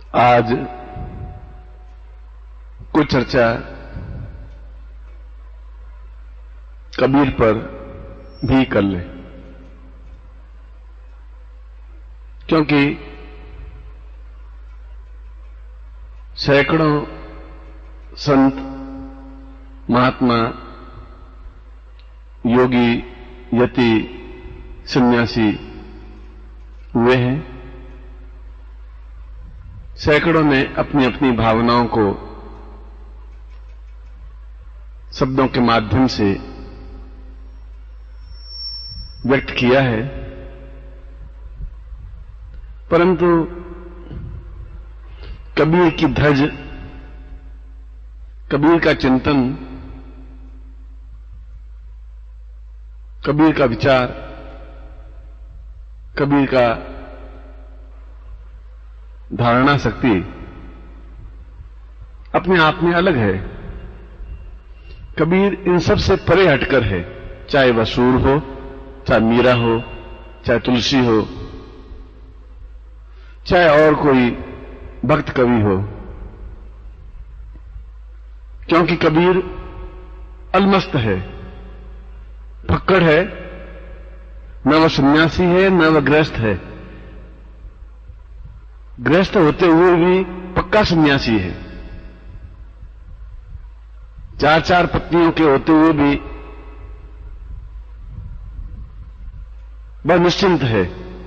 आज कुछ चर्चा कबीर पर भी कर ले, क्योंकि सैकड़ों संत, महात्मा, योगी, यति, सन्यासी हुए हैं। सैकड़ों ने अपनी अपनी भावनाओं को शब्दों के माध्यम से व्यक्त किया है, परंतु कबीर की धज, कबीर का चिंतन, कबीर का विचार, कबीर का धारणा शक्ति अपने आप में अलग है। कबीर इन सब से परे हटकर है, चाहे वह सूर हो, चाहे मीरा हो, चाहे तुलसी हो, चाहे और कोई भक्त कवि हो, क्योंकि कबीर अलमस्त है, फक्कड़ है, न वह सन्यासी है न वह गृहस्थ है। गृहस्थ होते हुए भी पक्का सन्यासी है, चार चार पत्नियों के होते हुए भी वह निश्चिंत है,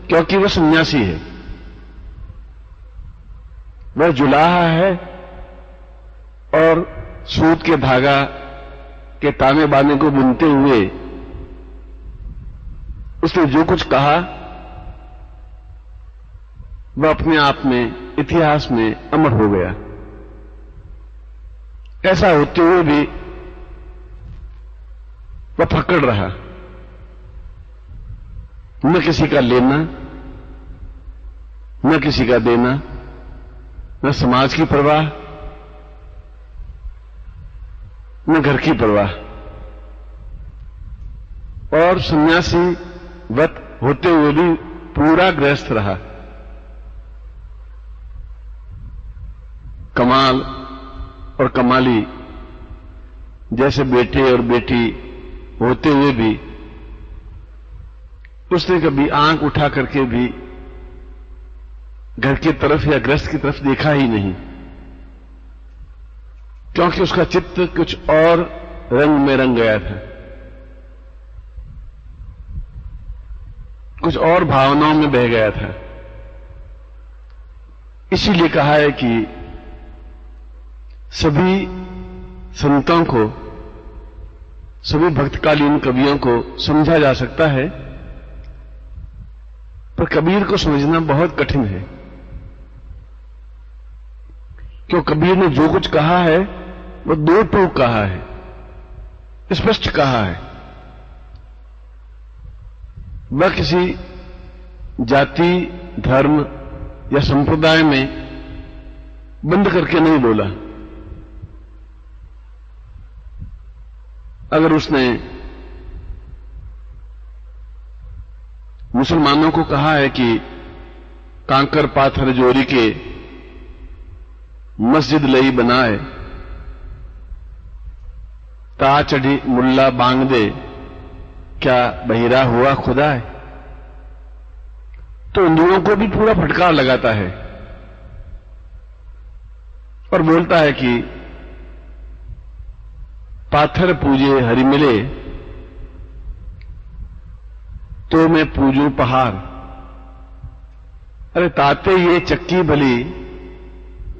क्योंकि वह सन्यासी है। वह जुलाहा है और सूत के धागा के ताने बाने को बुनते हुए उसने जो कुछ कहा वह अपने आप में इतिहास में अमर हो गया। ऐसा होते हुए भी वह फक्कड़ रहा, न किसी का लेना, न किसी का देना, न समाज की परवाह, न घर की परवाह, और सन्यासी वत होते हुए भी पूरा गृहस्थ रहा। कमाल और कमाली जैसे बेटे और बेटी होते हुए भी उसने कभी आंख उठा करके भी घर की तरफ या गृहस्थ की तरफ देखा ही नहीं, क्योंकि उसका चित्त कुछ और रंग में रंग गया था, कुछ और भावनाओं में बह गया था। इसीलिए कहा है कि सभी संतों को, सभी भक्तकालीन कवियों को समझा जा सकता है, पर कबीर को समझना बहुत कठिन है। क्यों कबीर ने जो कुछ कहा है वह दो टूक कहा है, स्पष्ट कहा है। वह किसी जाति, धर्म या संप्रदाय में बंद करके नहीं बोला। अगर उसने मुसलमानों को कहा है कि कांकर पाथर जोरी के मस्जिद लई बनाए, ता चढ़ी मुल्ला बांग दे, क्या बहिरा हुआ खुदा है, तो हिंदुओं को भी पूरा फटकार लगाता है और बोलता है कि पाथर पूजे हरि मिले, तो मैं पूजू पहाड़। अरे ताते ये चक्की भली,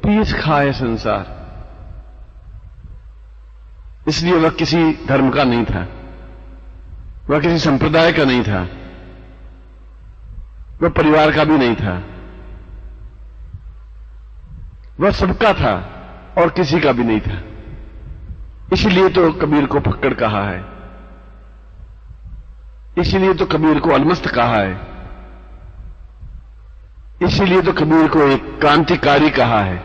पीस खाए संसार। इसलिए वह किसी धर्म का नहीं था, वह किसी संप्रदाय का नहीं था, वह परिवार का भी नहीं था, वह सबका था और किसी का भी नहीं था। इसलिए तो कबीर को फक्कड़ कहा है, इसीलिए तो कबीर को अलमस्त कहा है, इसीलिए तो कबीर को एक क्रांतिकारी कहा है।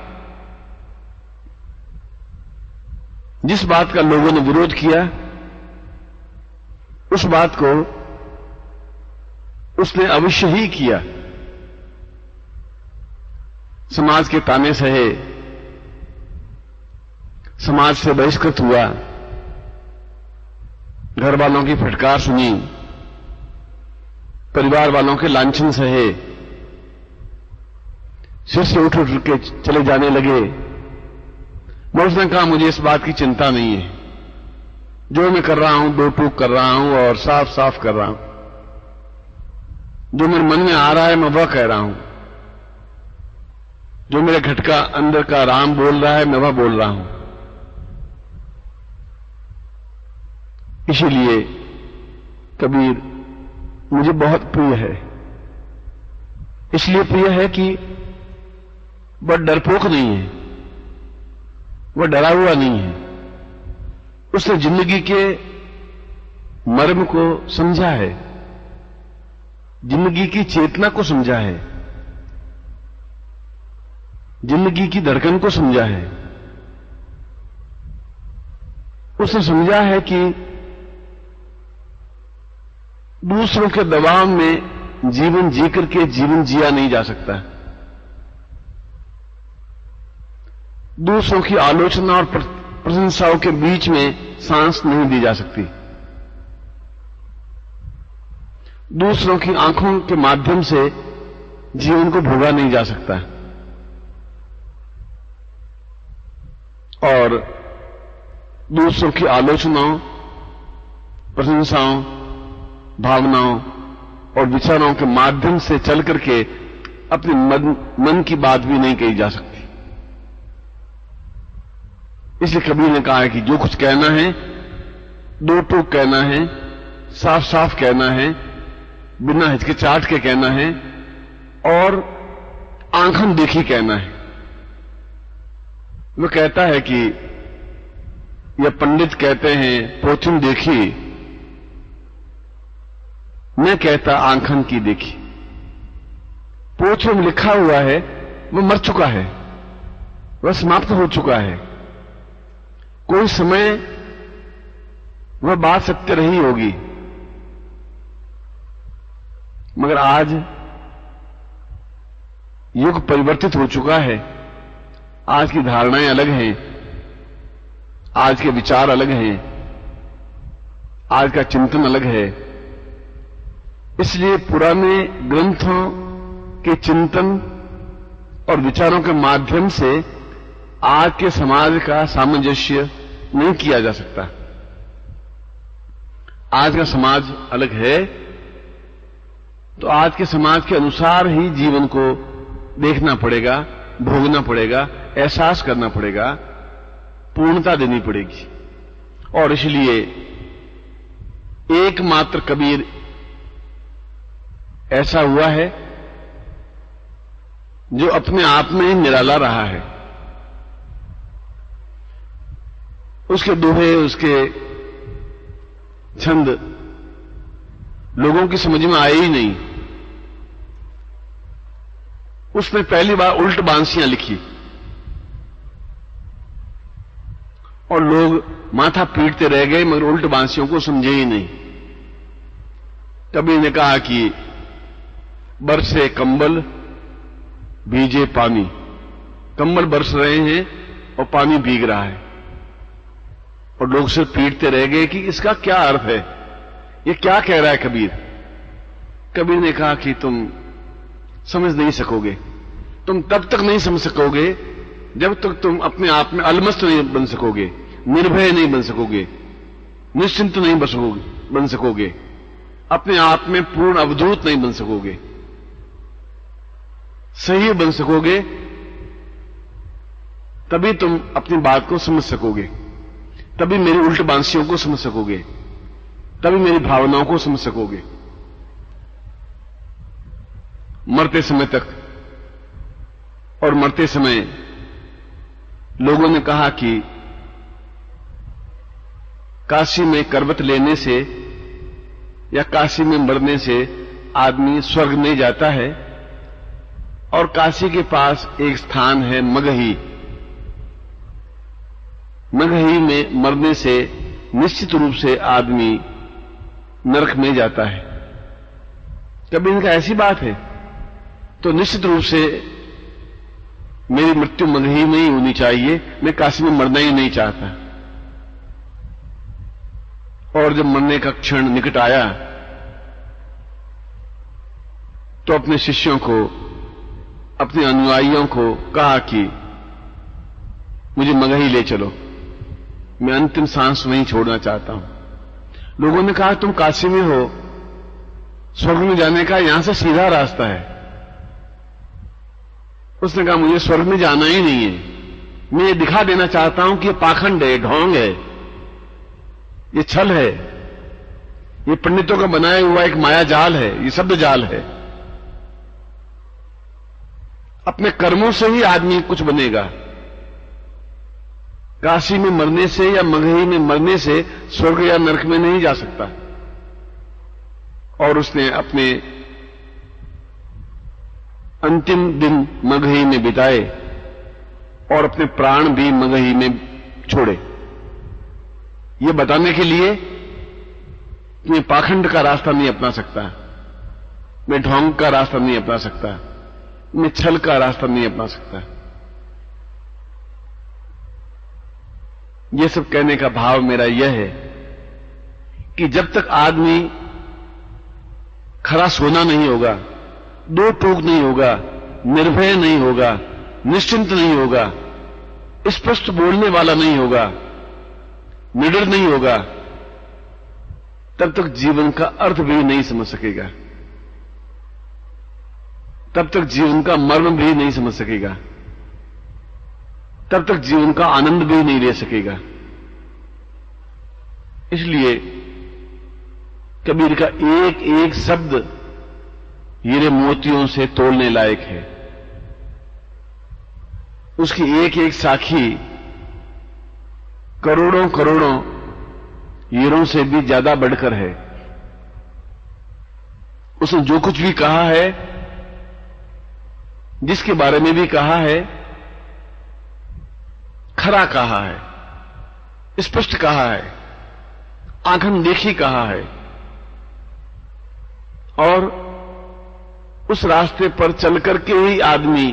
जिस बात का लोगों ने विरोध किया, उस बात को उसने अवश्य ही किया। समाज के ताने सहे, समाज से बहिष्कृत हुआ, घर वालों की फटकार सुनी, परिवार वालों के लांछन सहे, सिर से उठ उठ के चले जाने लगे। मगर उसने कहा मुझे इस बात की चिंता नहीं है, जो मैं कर रहा हूं दो टूक कर रहा हूं और साफ साफ कर रहा हूं, जो मेरे मन में आ रहा है मैं वह कह रहा हूं, जो मेरे घटका अंदर का राम बोल रहा है मैं वह बोल रहा हूं। इसीलिए कबीर मुझे बहुत प्रिय है। इसलिए प्रिय है कि वह डरपोक नहीं है, वह डरा हुआ नहीं है। उसने जिंदगी के मर्म को समझा है, जिंदगी की चेतना को समझा है, जिंदगी की धड़कन को समझा है। उसने समझा है कि दूसरों के दबाव में जीवन जीकर के जीवन जिया नहीं जा सकता। दूसरों की आलोचना और प्रशंसाओं के बीच में सांस नहीं दी जा सकती। दूसरों की आंखों के माध्यम से जीवन को भोगा नहीं जा सकता। और दूसरों की आलोचनाओं, प्रशंसाओं, भावनाओं और विचारों के माध्यम से चल करके अपने मन की बात भी नहीं कही जा सकती। इसलिए कबीर ने कहा है कि जो कुछ कहना है दो टूक कहना है, साफ साफ कहना है, बिना हिचकिचाहट के कहना है और आंखन देखी कहना है। वो कहता है कि यह पंडित कहते हैं पोथिन देखी, मैं कहता आंखन की देखी। पोथी में लिखा हुआ है वह मर चुका है, वह समाप्त हो चुका है। कोई समय वह बात सत्य रही होगी, मगर आज युग परिवर्तित हो चुका है। आज की धारणाएं अलग हैं, आज के विचार अलग हैं, आज का चिंतन अलग है। इसलिए पुराने ग्रंथों के चिंतन और विचारों के माध्यम से आज के समाज का सामंजस्य नहीं किया जा सकता। आज का समाज अलग है, तो आज के समाज के अनुसार ही जीवन को देखना पड़ेगा, भोगना पड़ेगा, एहसास करना पड़ेगा, पूर्णता देनी पड़ेगी। और इसलिए एकमात्र कबीर ऐसा हुआ है जो अपने आप में ही निराला रहा है। उसके दोहे, उसके छंद लोगों की समझ में आए ही नहीं। उसने पहली बार उल्ट बांसियां लिखी और लोग माथा पीटते रह गए, मगर उल्ट बांसियों को समझे ही नहीं। कबीर ने कहा कि बरसे कंबल भीजे पानी, कंबल बरस रहे हैं और पानी भीग रहा है, और लोग सिर्फ पीटते रह गए कि इसका क्या अर्थ है, ये क्या कह रहा है कबीर। कबीर ने कहा कि तुम समझ नहीं सकोगे, तुम तब तक नहीं समझ सकोगे जब तक तुम अपने आप में अलमस्त नहीं बन सकोगे, निर्भय नहीं बन सकोगे, निश्चिंत नहीं बन सकोगे, अपने आप में पूर्ण अवधूत नहीं बन सकोगे। सही बन सकोगे तभी तुम अपनी बात को समझ सकोगे, तभी मेरी उल्ट बांसियों को समझ सकोगे, तभी मेरी भावनाओं को समझ सकोगे। मरते समय तक और मरते समय लोगों ने कहा कि काशी में करवट लेने से या काशी में मरने से आदमी स्वर्ग नहीं जाता है, और काशी के पास एक स्थान है मगही, मगही में मरने से निश्चित रूप से आदमी नरक में जाता है। कभी इनका ऐसी बात है तो निश्चित रूप से मेरी मृत्यु मगही में ही होनी चाहिए, मैं काशी में मरना ही नहीं चाहता। और जब मरने का क्षण निकट आया तो अपने शिष्यों को, अपने अनुयायियों को कहा कि मुझे मगही ले चलो, मैं अंतिम सांस वहीं छोड़ना चाहता हूं। लोगों ने कहा तुम काशी में हो, स्वर्ग में जाने का यहां से सीधा रास्ता है। उसने कहा मुझे स्वर्ग में जाना ही नहीं है, मैं ये दिखा देना चाहता हूं कि ये पाखंड है, ढोंग है, ये छल है, ये पंडितों का बनाया हुआ एक माया जाल है, ये शब्द जाल है। अपने कर्मों से ही आदमी कुछ बनेगा। काशी में मरने से या मगही में मरने से स्वर्ग या नरक में नहीं जा सकता। और उसने अपने अंतिम दिन मगही में बिताए और अपने प्राण भी मगही में छोड़े, ये बताने के लिए कि मैं पाखंड का रास्ता नहीं अपना सकता, मैं ढोंग का रास्ता नहीं अपना सकता, मैं छल का रास्ता नहीं अपना सकता। यह सब कहने का भाव मेरा यह है कि जब तक आदमी खरा सोना नहीं होगा, दो टूक नहीं होगा, निर्भय नहीं होगा, निश्चिंत नहीं होगा, स्पष्ट बोलने वाला नहीं होगा, निडर नहीं होगा, तब तक जीवन का अर्थ भी नहीं समझ सकेगा, तब तक जीवन का मर्म भी नहीं समझ सकेगा, तब तक जीवन का आनंद भी नहीं ले सकेगा। इसलिए कबीर का एक एक शब्द हीरे मोतियों से तोलने लायक है, उसकी एक एक साखी करोड़ों करोड़ों हीरों से भी ज्यादा बढ़कर है। उसने जो कुछ भी कहा है, जिसके बारे में भी कहा है, खरा कहा है, स्पष्ट कहा है, आंखन देखी कहा है। और उस रास्ते पर चलकर के ही आदमी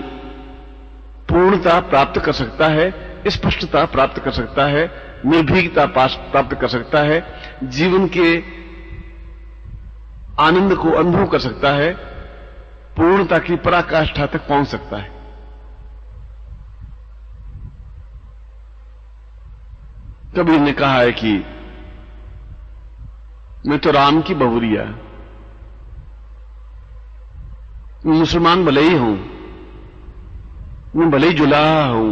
पूर्णता प्राप्त कर सकता है, स्पष्टता प्राप्त कर सकता है, निर्भीकता प्राप्त कर सकता है, जीवन के आनंद को अनुभव कर सकता है, पूर्णता की पराकाष्ठा तक पहुंच सकता है। कबीर ने कहा है कि मैं तो राम की बहुरिया, मैं मुसलमान भले ही हूं, मैं भले ही जुलाहा हूं,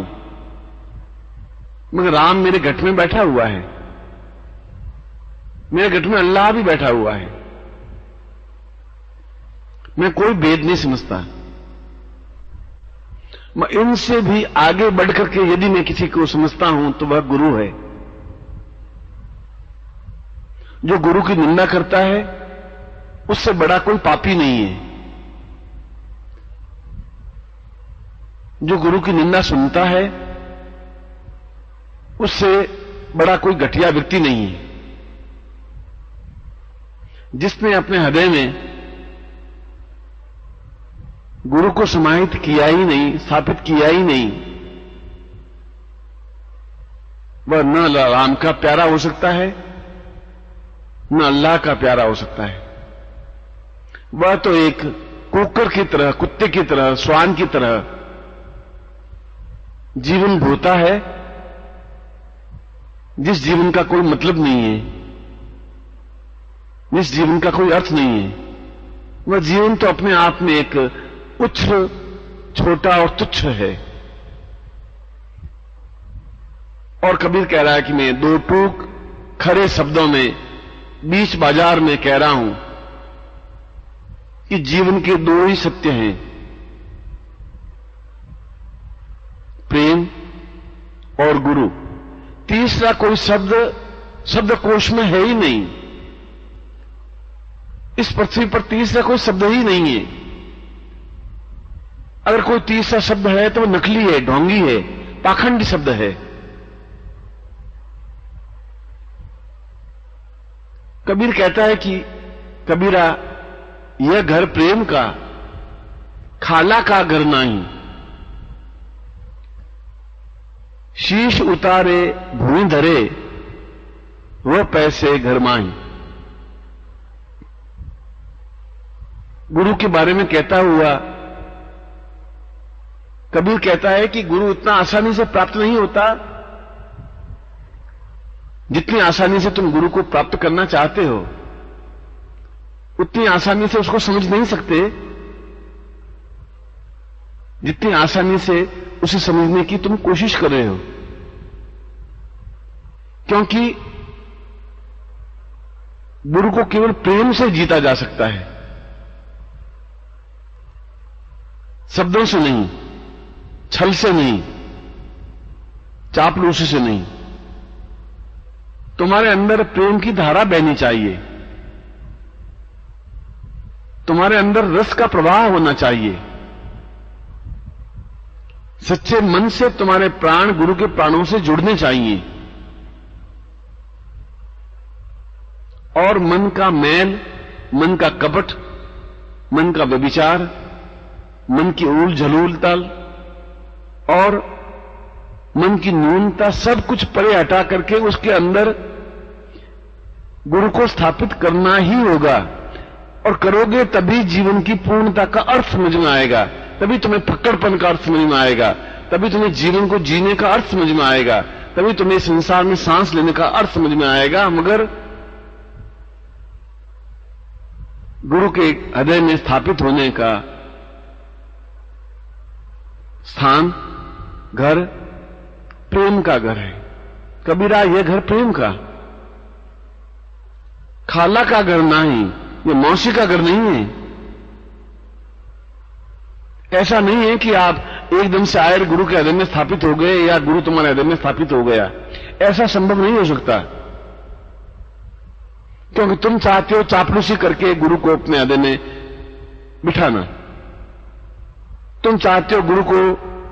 मगर राम मेरे घट में बैठा हुआ है, मेरे घट में अल्लाह भी बैठा हुआ है। मैं कोई भेद नहीं समझता। मैं इनसे भी आगे बढ़कर के यदि मैं किसी को समझता हूं तो वह गुरु है। जो गुरु की निंदा करता है उससे बड़ा कोई पापी नहीं है। जो गुरु की निंदा सुनता है उससे बड़ा कोई घटिया व्यक्ति नहीं है। जिसने अपने हृदय में गुरु को समाहित किया ही नहीं, स्थापित किया ही नहीं, वह न राम का प्यारा हो सकता है, न अल्लाह का प्यारा हो सकता है। वह तो एक कुकर की तरह, कुत्ते की तरह, श्वान की तरह जीवन ढोता है, जिस जीवन का कोई मतलब नहीं है, जिस जीवन का कोई अर्थ नहीं है। वह जीवन तो अपने आप में एक उच्च, छोटा और तुच्छ है। और कबीर कह रहा है कि मैं दो टूक खरे शब्दों में बीच बाजार में कह रहा हूं कि जीवन के दो ही सत्य हैं, प्रेम और गुरु। तीसरा कोई शब्द शब्दकोश में है ही नहीं। इस पृथ्वी पर तीसरा कोई शब्द ही नहीं है। अगर कोई तीसरा शब्द है तो वो नकली है, ढोंगी है, पाखंडी शब्द है। कबीर कहता है कि कबीरा, यह घर प्रेम का, खाला का घर नहीं। शीश उतारे भूमि धरे, वो पैसे घर माई। गुरु के बारे में कहता हुआ कबीर कहता है कि गुरु इतना आसानी से प्राप्त नहीं होता जितनी आसानी से तुम गुरु को प्राप्त करना चाहते हो, उतनी आसानी से उसको समझ नहीं सकते जितनी आसानी से उसे समझने की तुम कोशिश कर रहे हो। क्योंकि गुरु को केवल प्रेम से जीता जा सकता है, शब्दों से नहीं, छल से नहीं, चापलूसी से नहीं। तुम्हारे अंदर प्रेम की धारा बहनी चाहिए, तुम्हारे अंदर रस का प्रवाह होना चाहिए। सच्चे मन से तुम्हारे प्राण गुरु के प्राणों से जुड़ने चाहिए और मन का मैल, मन का कपट, मन का व्यभिचार, मन की ऊल झलूलताल और मन की न्यूनता सब कुछ परे हटा करके उसके अंदर गुरु को स्थापित करना ही होगा। और करोगे तभी जीवन की पूर्णता का अर्थ समझ में आएगा, तभी तुम्हें फक्कड़पन का अर्थ समझ में आएगा, तभी तुम्हें जीवन को जीने का अर्थ समझ में आएगा, तभी तुम्हें संसार में सांस लेने का अर्थ समझ में आएगा। मगर गुरु के हृदय में स्थापित होने का स्थान, घर प्रेम का घर है। कबीरा, यह घर प्रेम का, खाला का घर नहीं, ये मौसी का घर नहीं है। ऐसा नहीं है कि आप एकदम से आए गुरु के हृदय में स्थापित हो गए या गुरु तुम्हारे हृदय में स्थापित हो गया, ऐसा संभव नहीं हो सकता। क्योंकि तुम चाहते हो चापलूसी करके गुरु को अपने हृदय में बिठाना, तुम चाहते हो गुरु को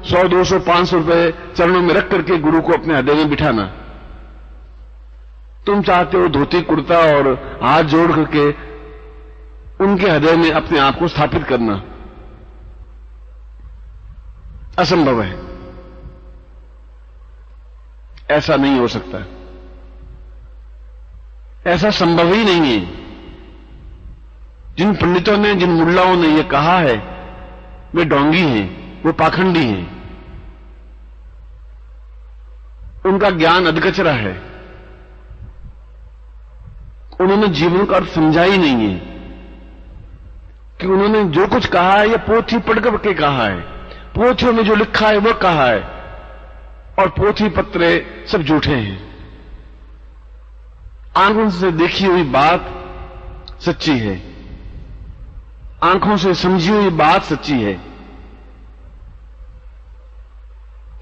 100, 200, 500 रुपए चरणों में रख करके गुरु को अपने हृदय में बिठाना, तुम चाहते हो धोती कुर्ता और हाथ जोड़ करके उनके हृदय में अपने आप को स्थापित करना। असंभव है, ऐसा नहीं हो सकता, ऐसा संभव ही नहीं है। जिन पंडितों ने, जिन मुल्लाओं ने यह कहा है वे ढोंगी हैं, वो पाखंडी हैं, उनका ज्ञान अधकचरा है, उन्होंने जीवन का अर्थ समझा ही नहीं है। कि उन्होंने जो कुछ कहा है यह पोथी पढ़ करके कहा है, पोथियों में जो लिखा है वह कहा है, और पोथी पत्रे सब झूठे हैं। आंखों से देखी हुई बात सच्ची है, आंखों से समझी हुई बात सच्ची है।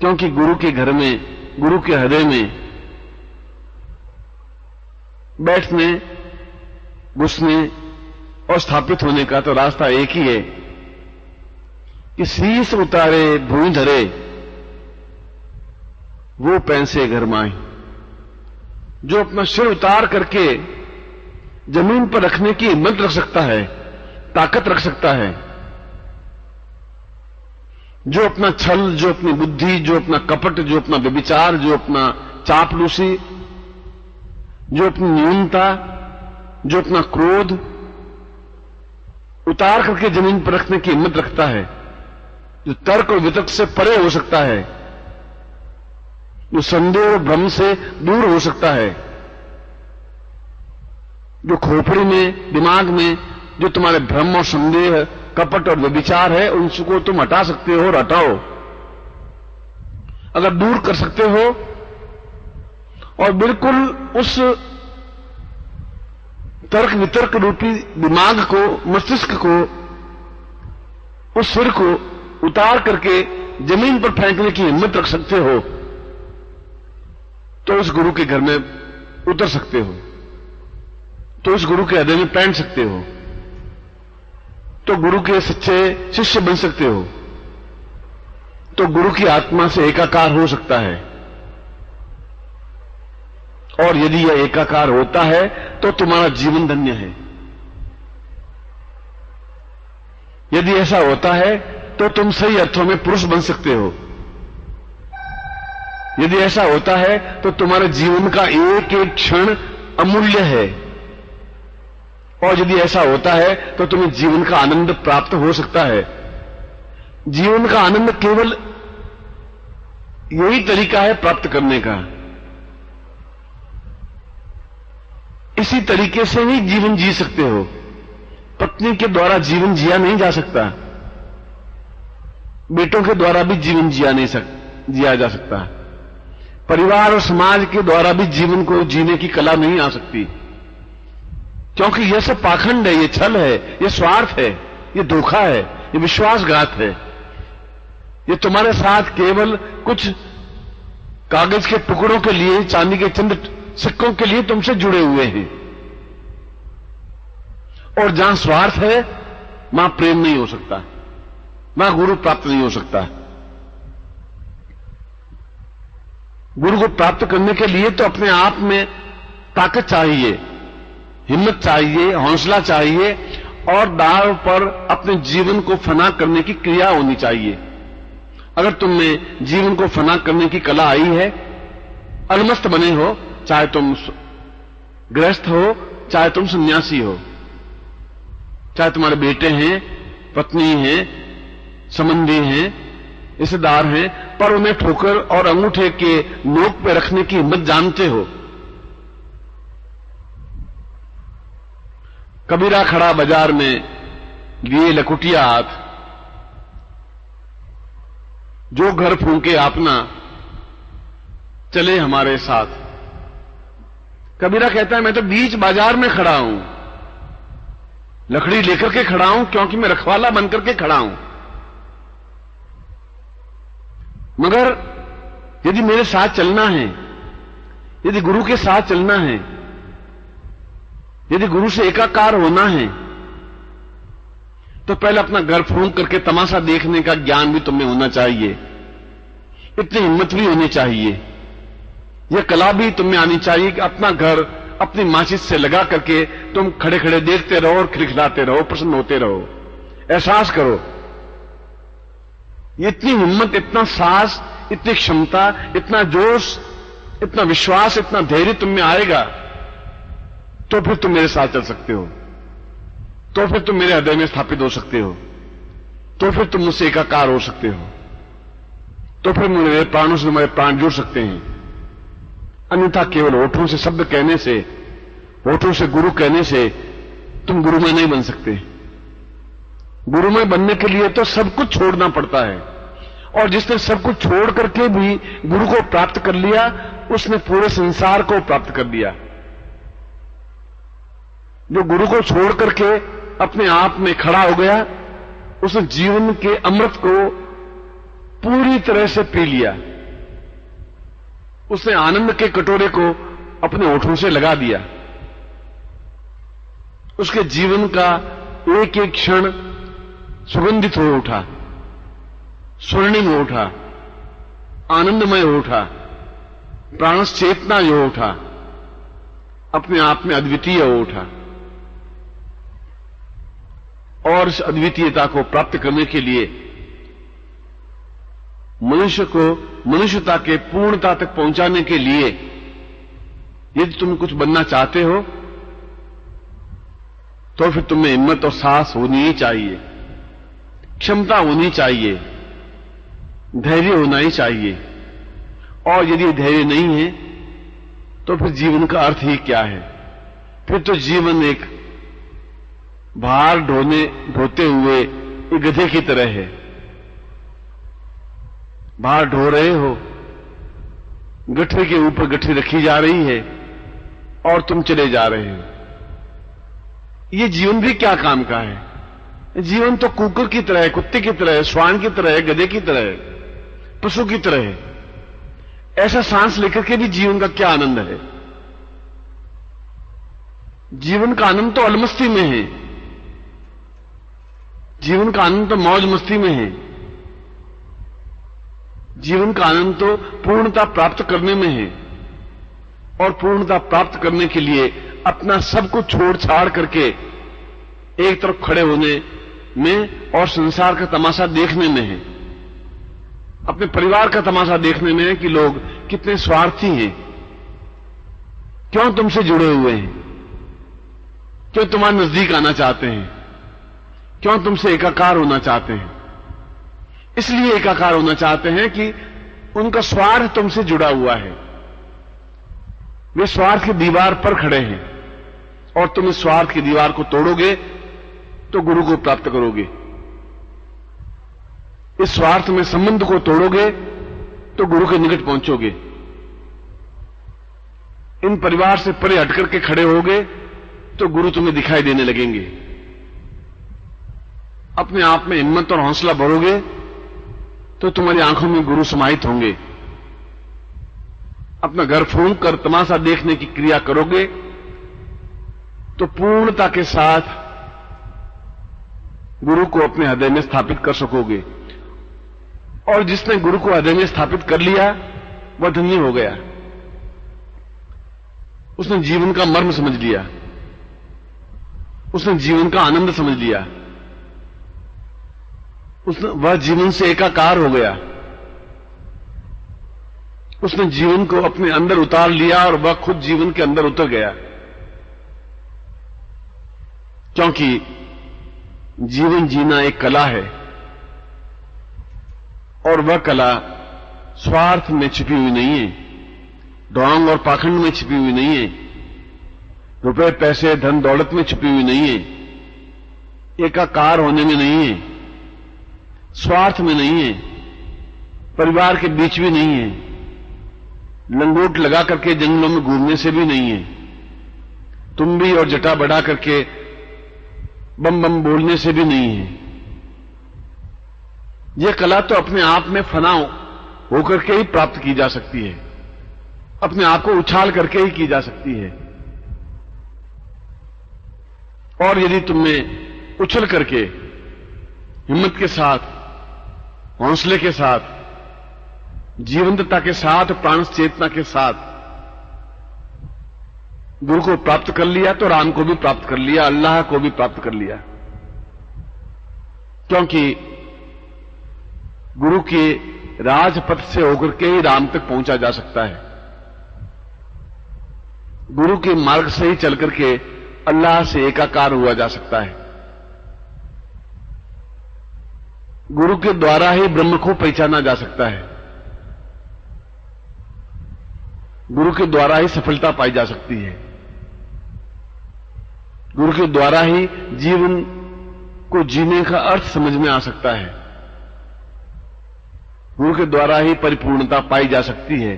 क्योंकि गुरु के घर में, गुरु के हृदय में बैठने, घुसने और स्थापित होने का तो रास्ता एक ही है कि शीश उतारे भूमि धरे, वो पैसे घर माई। जो अपना सिर उतार करके जमीन पर रखने की हिम्मत रख सकता है, ताकत रख सकता है, जो अपना छल, जो अपनी बुद्धि, जो अपना कपट, जो अपना व्यभिचार, जो अपना चापलूसी, जो अपनी न्यूनता, जो अपना क्रोध उतार करके जमीन पर रखने की हिम्मत रखता है, जो तर्क और वितर्क से परे हो सकता है, जो संदेह और भ्रम से दूर हो सकता है, जो खोपड़ी में, दिमाग में जो तुम्हारे भ्रम और संदेह, कपट और व्यभिचार है, उनको तुम हटा सकते हो और हटाओ। अगर दूर कर सकते हो और बिल्कुल उस तर्क वितर्क रूपी दिमाग को, मस्तिष्क को, उस सिर को उतार करके जमीन पर फेंकने की हिम्मत रख सकते हो, तो उस गुरु के घर में उतर सकते हो, तो उस गुरु के हृदय में पैंट सकते हो, तो गुरु के सच्चे शिष्य बन सकते हो, तो गुरु की आत्मा से एकाकार हो सकता है। और यदि यह एकाकार होता है तो तुम्हारा जीवन धन्य है। यदि ऐसा होता है तो तुम सही अर्थों में पुरुष बन सकते हो। यदि ऐसा होता है तो तुम्हारे जीवन का एक एक क्षण अमूल्य है, और यदि ऐसा होता है तो तुम्हें जीवन का आनंद प्राप्त हो सकता है। जीवन का आनंद केवल यही तरीका है प्राप्त करने का। इसी तरीके से ही जीवन जी सकते हो। पत्नी के द्वारा जीवन जिया नहीं जा सकता, बेटों के द्वारा भी जीवन जिया जा सकता, परिवार और समाज के द्वारा भी जीवन को जीने की कला नहीं आ सकती, क्योंकि यह सब पाखंड है, यह छल है, यह स्वार्थ है, यह धोखा है, यह विश्वासघात है। ये तुम्हारे साथ केवल कुछ कागज के टुकड़ों के लिए, चांदी के चंद सिक्कों के लिए तुमसे जुड़े हुए हैं। और जहां स्वार्थ है वहां प्रेम नहीं हो सकता, वहां गुरु प्राप्त नहीं हो सकता। गुरु को प्राप्त करने के लिए तो अपने आप में ताकत चाहिए, हिम्मत चाहिए, हौसला चाहिए, और दांव पर अपने जीवन को फना करने की क्रिया होनी चाहिए। अगर तुम में जीवन को फना करने की कला आई है, अलमस्त बने हो, चाहे तुम गृहस्थ हो, चाहे तुम सन्यासी हो, चाहे तुम्हारे बेटे हैं, पत्नी हैं, संबंधी हैं, रिश्तेदार हैं, पर उन्हें ठोकर और अंगूठे के नोक पे रखने की हिम्मत जानते हो। कबीरा खड़ा बाजार में, लिए लकुटिया हाथ, जो घर फूंके अपना, चले हमारे साथ। कबीरा कहता है मैं तो बीच बाजार में खड़ा हूं, लकड़ी लेकर के खड़ा हूं, क्योंकि मैं रखवाला बनकर के खड़ा हूं। मगर यदि मेरे साथ चलना है, यदि गुरु के साथ चलना है, यदि गुरु से एकाकार होना है, तो पहले अपना घर फूंक करके तमाशा देखने का ज्ञान भी तुम्हें होना चाहिए, इतनी हिम्मत भी होनी चाहिए, यह कला भी तुम्हें आनी चाहिए कि अपना घर अपनी माचिस से लगा करके तुम खड़े खड़े देखते रहो और खिलखिलाते रहो, प्रसन्न होते रहो। एहसास करो, इतनी हिम्मत, इतना साहस, इतनी क्षमता, इतना जोश, इतना विश्वास, इतना धैर्य तुम में आएगा तो फिर तुम मेरे साथ चल सकते हो, तो फिर तुम मेरे हृदय में स्थापित हो सकते हो, तो फिर तुम मुझसे एकाकार हो सकते हो, तो फिर मेरे प्राणों से तुम्हारे प्राण जुड़ सकते हैं। अन्यथा केवल होठों से शब्द कहने से, होठों से गुरु कहने से तुम गुरुमय नहीं बन सकते। गुरुमय बनने के लिए तो सब कुछ छोड़ना पड़ता है, और जिसने सब कुछ छोड़ करके भी गुरु को प्राप्त कर लिया, उसने पूरे संसार को प्राप्त कर लिया। जो गुरु को छोड़ करके अपने आप में खड़ा हो गया, उसने जीवन के अमृत को पूरी तरह से पी लिया, उसने आनंद के कटोरे को अपने होठों से लगा दिया। उसके जीवन का एक एक क्षण सुगंधित हो उठा, स्वर्णिम हो उठा, आनंदमय हो उठा, प्राणस चेतना हो उठा, अपने आप में अद्वितीय हो उठा। और इस अद्वितीयता को प्राप्त करने के लिए मनुष्य को मनुष्यता के पूर्णता तक पहुंचाने के लिए यदि तुम कुछ बनना चाहते हो, तो फिर तुम्हें हिम्मत और साहस होनी ही चाहिए, क्षमता होनी चाहिए, धैर्य होना ही चाहिए। और यदि धैर्य नहीं है तो फिर जीवन का अर्थ ही क्या है? फिर तो जीवन एक भार ढोते हुए एक गधे की तरह है। भार ढो रहे हो, गठरी के ऊपर गठरी रखी जा रही है और तुम चले जा रहे हो। ये जीवन भी क्या काम का है? जीवन तो कुकुर की तरह है, कुत्ते की तरह है, श्वान की तरह है, गधे की तरह है, पशु की तरह है। ऐसा सांस लेकर के भी जीवन का क्या आनंद है? जीवन का आनंद तो अलमस्ती में है, जीवन का आनंद तो मौज मस्ती में है, जीवन का आनंद तो पूर्णता प्राप्त करने में है। और पूर्णता प्राप्त करने के लिए अपना सब कुछ छोड़ छाड़ करके एक तरफ खड़े होने में और संसार का तमाशा देखने में है। अपने परिवार का तमाशा देखने में है कि लोग कितने स्वार्थी हैं, क्यों तुमसे जुड़े हुए हैं, क्यों तुम्हारे नजदीक आना चाहते हैं, क्यों तुमसे एकाकार होना चाहते हैं। इसलिए एकाकार होना चाहते हैं कि उनका स्वार्थ तुमसे जुड़ा हुआ है। वे स्वार्थ की दीवार पर खड़े हैं और तुम इस स्वार्थ की दीवार को तोड़ोगे तो गुरु को प्राप्त करोगे। इस स्वार्थ में संबंध को तोड़ोगे तो गुरु के निकट पहुंचोगे। इन परिवार से परे हटकर के खड़े होगे तो गुरु तुम्हें दिखाई देने लगेंगे। अपने आप में हिम्मत और हौसला भरोगे तो तुम्हारी आंखों में गुरु समाहित होंगे। अपना घर फूंक कर तमाशा देखने की क्रिया करोगे तो पूर्णता के साथ गुरु को अपने हृदय में स्थापित कर सकोगे। और जिसने गुरु को हृदय में स्थापित कर लिया वह धन्य हो गया। उसने जीवन का मर्म समझ लिया, उसने जीवन का आनंद समझ लिया, वह जीवन से एकाकार हो गया। उसने जीवन को अपने अंदर उतार लिया और वह खुद जीवन के अंदर उतर गया। क्योंकि जीवन जीना एक कला है और वह कला स्वार्थ में छिपी हुई नहीं है, ढोंग और पाखंड में छिपी हुई नहीं है, रुपए पैसे धन दौलत में छिपी हुई नहीं है, एकाकार होने में नहीं है, स्वार्थ में नहीं है, परिवार के बीच भी नहीं है, लंगोट लगा करके जंगलों में घूमने से भी नहीं है, तुम्बी और जटा बढ़ा करके बम बम बोलने से भी नहीं है। यह कला तो अपने आप में फना होकर के ही प्राप्त की जा सकती है, अपने आप को उछाल करके ही की जा सकती है। और यदि तुमने उछल करके हिम्मत के साथ, हौसले के साथ, जीवंतता के साथ, प्राण चेतना के साथ गुरु को प्राप्त कर लिया तो राम को भी प्राप्त कर लिया, अल्लाह को भी प्राप्त कर लिया। क्योंकि गुरु के राजपथ से होकर के ही राम तक पहुंचा जा सकता है। गुरु के मार्ग से ही चल करके अल्लाह से एकाकार हुआ जा सकता है। गुरु के द्वारा ही ब्रह्म को पहचाना जा सकता है। गुरु के द्वारा ही सफलता पाई जा सकती है। गुरु के द्वारा ही जीवन को जीने का अर्थ समझ में आ सकता है। गुरु के द्वारा ही परिपूर्णता पाई जा सकती है।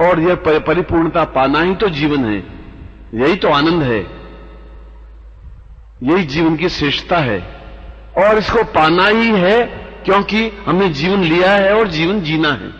और यह परिपूर्णता पाना ही तो जीवन है, यही तो आनंद है, यही जीवन की श्रेष्ठता है। और इसको पाना ही है क्योंकि हमने जीवन लिया है और जीवन जीना है।